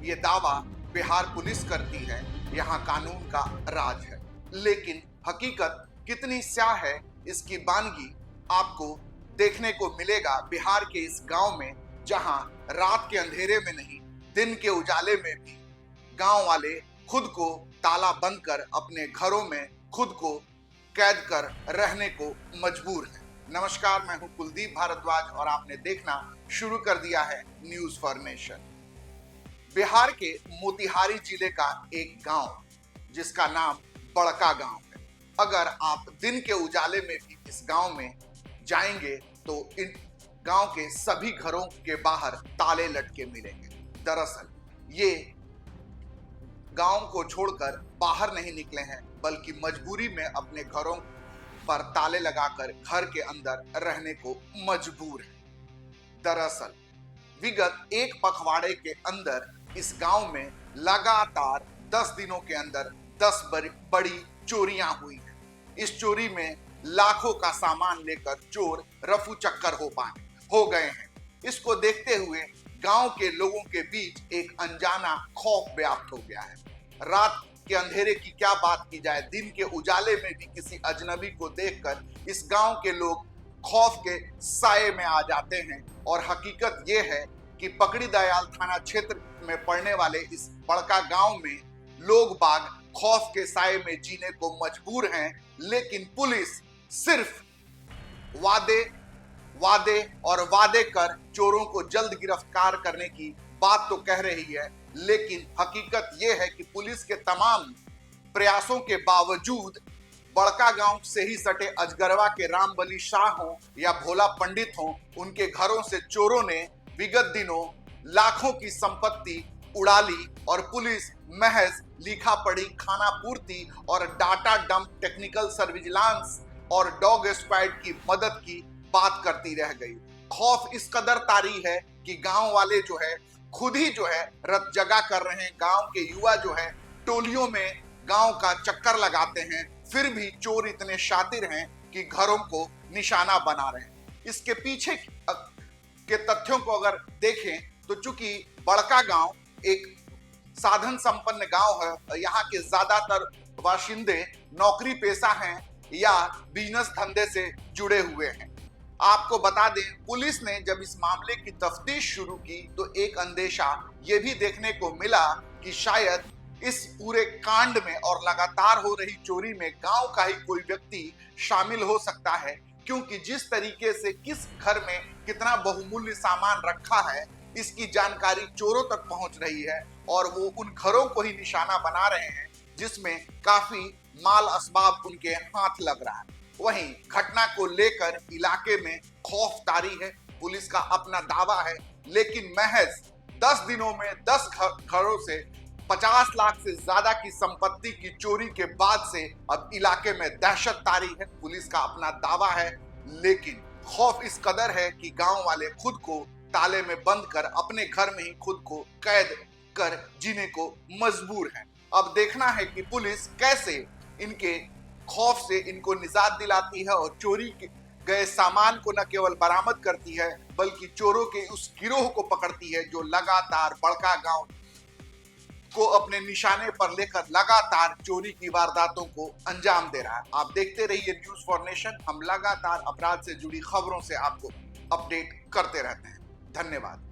ये दावा बिहार पुलिस करती है यहाँ कानून का राज है, लेकिन हकीकत कितनी स्याह है इसकी बानगी आपको देखने को मिलेगा बिहार के इस गांव में, जहां रात के अंधेरे में नहीं दिन के उजाले में भी गांव वाले खुद को ताला बंद कर अपने घरों में खुद को कैद कर रहने को मजबूर है। नमस्कार, मैं हूं कुलदीप भारद्वाज और आपने देखना शुरू कर दिया है न्यूज फॉर नेशन। बिहार के मोतिहारी जिले का एक गांव जिसका नाम बड़का गांव है। अगर आप दिन के उजाले में भी इस गांव में जाएंगे तो इन गांव के सभी घरों के बाहर ताले लटके मिलेंगे। दरअसल ये गांव को छोड़कर बाहर नहीं निकले हैं, बल्कि मजबूरी में अपने घरों पर ताले लगाकर घर के अंदर रहने को मजबूर हैं। दरअसल विगत एक पखवाड़े के अंदर इस गांव में लगातार 10 दिनों के अंदर 10 बड़ी चोरियां हुई हैं। इस चोरी में लाखों का सामान लेकर चोर रफू चक्कर हो गए हैं। इसको देखते हुए गांव के लोगों के बीच एक अनजाना खौफ व्याप्त हो गया है। रात के अंधेरे की क्या बात की जाए, दिन के उजाले में भी किसी अजनबी को देखकर इस गांव के लोग खौफ के साए में आ जाते हैं। और हकीकत यह है कि पकड़ी दयाल थाना क्षेत्र में पड़ने वाले इस बड़का गांव में लोग बाग खौफ के साए में जीने को मजबूर हैं, लेकिन पुलिस सिर्फ वादे कर चोरों को जल्द गिरफ्तार करने की बात तो कह रही है, लेकिन हकीकत यह है कि पुलिस के तमाम प्रयासों के बावजूद बड़का गांव से ही सटे अजगरवा के रामबली शाह हो या भोला पंडित हो, उनके घरों से चोरों ने विगत दिनों लाखों की संपत्ति उड़ा ली और पुलिस महज लिखा पढ़ी खाना पूर्ति और डाटा डंप टेक्निकल सर्विजिलेंस और डॉग स्क्वाड की मदद की बात करती रह गई। खौफ इस कदर तारी है कि गांव वाले जो है खुद ही जो है रत जगा कर रहे हैं। गांव के युवा जो है टोलियों में गांव का चक्कर लगाते हैं, फिर भी चोर इतने शातिर हैं कि घरों को निशाना बना रहे हैं। इसके पीछे के तथ्यों को अगर देखें तो चूंकि बड़का गांव एक साधन संपन्न गांव है, यहाँ के ज्यादातर बाशिंदे नौकरी पेशा हैं या बिजनेस धंधे से जुड़े हुए हैं। आपको बता दें, पुलिस ने जब इस मामले की तफ्तीश शुरू की तो एक अंदेशा यह भी देखने को मिला कि शायद इस पूरे कांड में और लगातार हो रही चोरी में गांव का ही कोई व्यक्ति शामिल हो सकता है, क्योंकि जिस तरीके से किस घर में कितना बहुमूल्य सामान रखा है इसकी जानकारी चोरों तक पहुंच रही है और वो उन घरों को ही निशाना बना रहे हैं जिसमें काफी माल असबाब उनके हाथ लग रहा है। वहीं घटना को लेकर इलाके में खौफ तारी है। पुलिस का अपना दावा है, लेकिन महज 10 दिनों में 10 घरों से 50 लाख से ज्यादा की संपत्ति की चोरी के बाद से अब इलाके में दहशत तारी है। पुलिस का अपना दावा है, लेकिन खौफ इस कदर है कि गांव वाले खुद को ताले में बंद कर अपने घर में ही खुद को कैद कर जीने को मजबूर है। अब देखना है कि पुलिस कैसे इनके खौफ से इनको निजात दिलाती है और चोरी गए सामान को न केवल बरामद करती है बल्कि चोरों के उस गिरोह को पकड़ती है जो लगातार बड़का गांव को अपने निशाने पर लेकर लगातार चोरी की वारदातों को अंजाम दे रहा है। आप देखते रहिए न्यूज फॉर नेशन। हम लगातार अपराध से जुड़ी खबरों से आपको अपडेट करते रहते हैं। धन्यवाद।